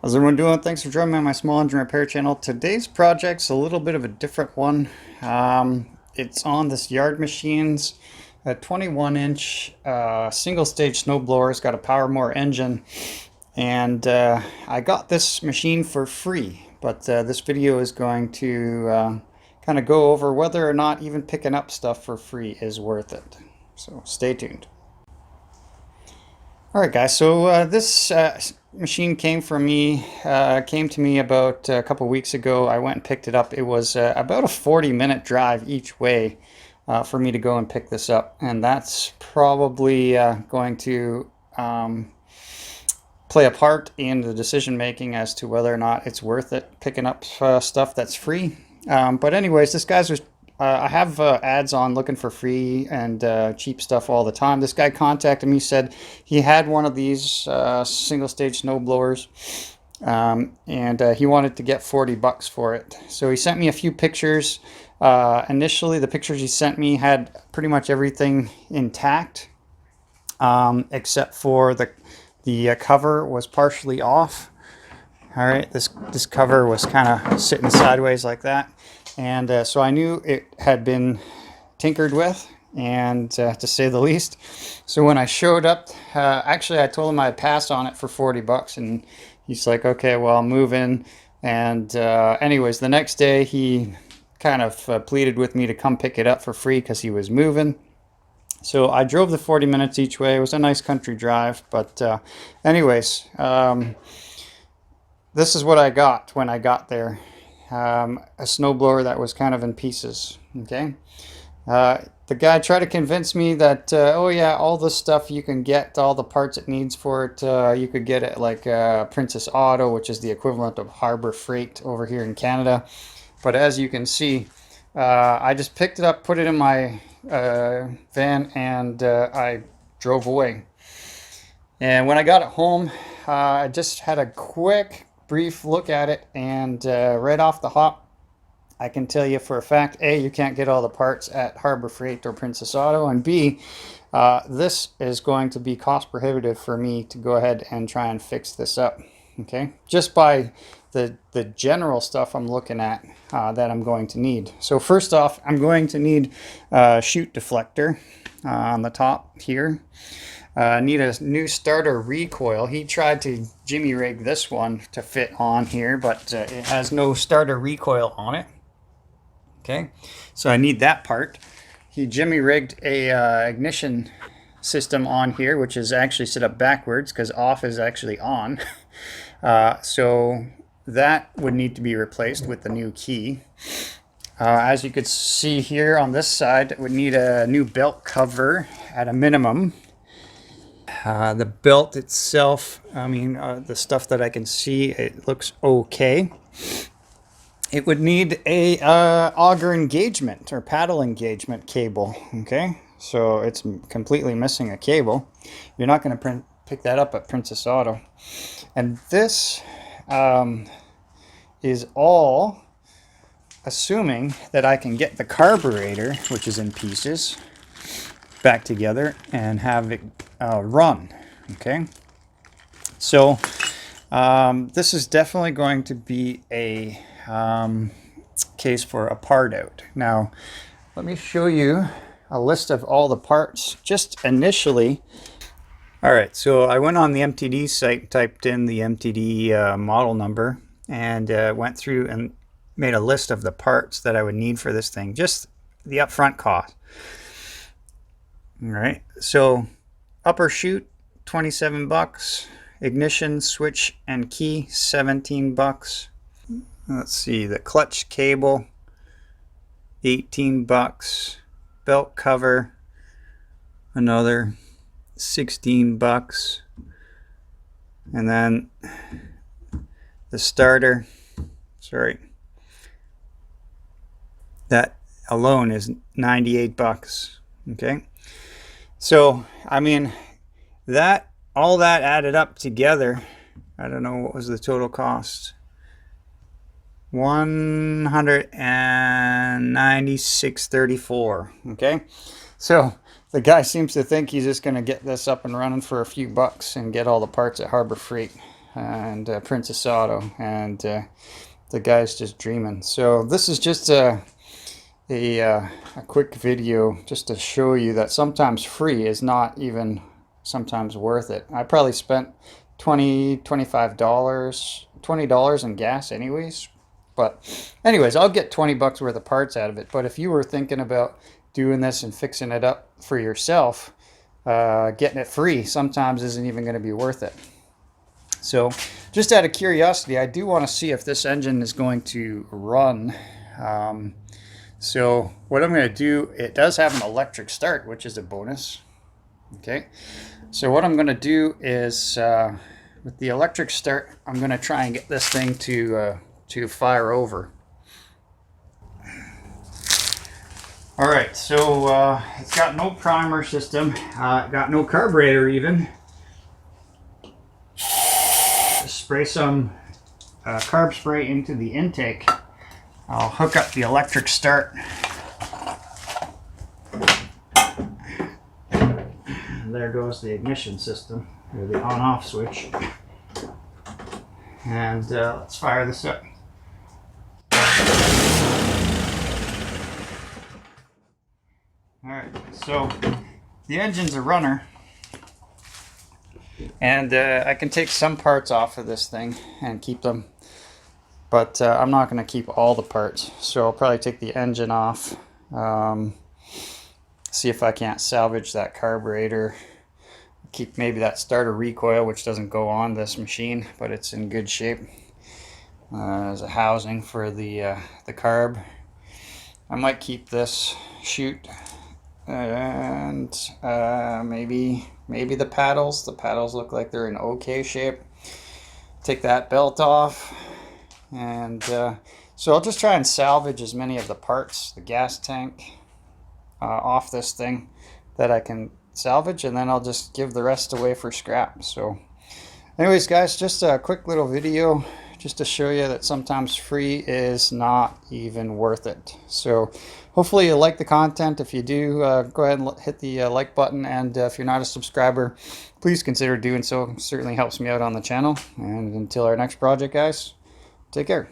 How's everyone doing? Thanks for joining me on my small engine repair channel. Today's project's a little bit of a different one. It's on this YardMachines, a 21-inch single stage snowblower. It's got a PowerMore engine, and I got this machine for free. But this video is going to kind of go over whether or not even picking up stuff for free is worth it. So stay tuned. All right, guys. So this machine came to me about a couple weeks ago. I went and picked it up. It was about a 40-minute drive each way for me to go and pick this up, and that's probably going to play a part in the decision making as to whether or not it's worth it picking up stuff that's free. But anyways, this guy's I have ads on looking for free and cheap stuff all the time. This guy contacted me, said he had one of these single stage snow blowers, and he wanted to get 40 bucks for it. So he sent me a few pictures. Initially, the pictures he sent me had pretty much everything intact, except for the cover was partially off. All right, this cover was kind of sitting sideways like that. And so I knew it had been tinkered with, and to say the least. So when I showed up, actually I told him I'd pass on it for 40 bucks, and he's like, okay, well, I'll move in. And anyways, the next day he kind of pleaded with me to come pick it up for free because he was moving. So I drove the 40 minutes each way. It was a nice country drive, but anyways, this is what I got when I got there. A snowblower that was kind of in pieces. Okay, the guy tried to convince me that oh yeah, all this stuff you can get, all the parts it needs for it, you could get it like Princess Auto, which is the equivalent of Harbor Freight over here in Canada. But as you can see, I just picked it up, put it in my van, and I drove away. And when I got it home, I just had a quick brief look at it, and right off the hop, I can tell you for a fact, A, you can't get all the parts at Harbor Freight or Princess Auto, and B, this is going to be cost prohibitive for me to go ahead and try and fix this up. Okay, just by the general stuff I'm looking at that I'm going to need. So first off, I'm going to need a chute deflector on the top here. Need a new starter recoil. He tried to jimmy rig this one to fit on here, but it has no starter recoil on it. Okay, so I need that part. He jimmy rigged a ignition system on here, which is actually set up backwards because off is actually on. So that would need to be replaced with the new key. As you could see here on this side, it would need a new belt cover at a minimum. The belt itself, I mean, the stuff that I can see, it looks okay. It would need a auger engagement or paddle engagement cable. Okay, so it's completely missing a cable. You're not going to pick that up at Princess Auto. And this is all assuming that I can get the carburetor, which is in pieces, back together and have it run. Okay, so this is definitely going to be a case for a part out. Now let me show you a list of all the parts just initially. All right, so I went on the MTD site, typed in the MTD model number, and went through and made a list of the parts that I would need for this thing, just the upfront cost. All right, so upper chute, 27 bucks. Ignition, switch, and key, 17 bucks. Let's see, the clutch cable, 18 bucks. Belt cover, another 16 bucks. And then the starter, sorry, that alone is 98 bucks. Okay. So, I mean, all that added up together, I don't know, what was the total cost? $196.34. Okay, so the guy seems to think he's just going to get this up and running for a few bucks and get all the parts at Harbor Freight. and Princess Auto, and the guy's just dreaming. So this is just a quick video just to show you that sometimes free is not even sometimes worth it. I probably spent $20 in gas anyways. But anyways, I'll get 20 bucks worth of parts out of it. But if you were thinking about doing this and fixing it up for yourself, getting it free sometimes isn't even going to be worth it. So just out of curiosity, I do want to see if this engine is going to run. So what I'm going to do, it does have an electric start, which is a bonus. Okay, so what I'm going to do is with the electric start, I'm going to try and get this thing to fire over. All right, so it's got no primer system, got no carburetor even. Just spray some carb spray into the intake. I'll hook up the electric start. And there goes the ignition system, or the on-off switch. And let's fire this up. Alright, so the engine's a runner, and I can take some parts off of this thing and keep them, but I'm not going to keep all the parts, so I'll probably take the engine off, see if I can't salvage that carburetor, keep maybe that starter recoil, which doesn't go on this machine, but it's in good shape as a housing for the carb. I might keep this chute, and maybe the paddles. The paddles look like they're in okay shape. Take that belt off, and so I'll just try and salvage as many of the parts, the gas tank, off this thing that I can salvage, and then I'll just give the rest away for scrap. So anyways guys, just a quick little video just to show you that sometimes free is not even worth it. So hopefully you like the content. If you do, go ahead and hit the like button, and if you're not a subscriber, please consider doing so. It certainly helps me out on the channel. And until our next project, guys, take care.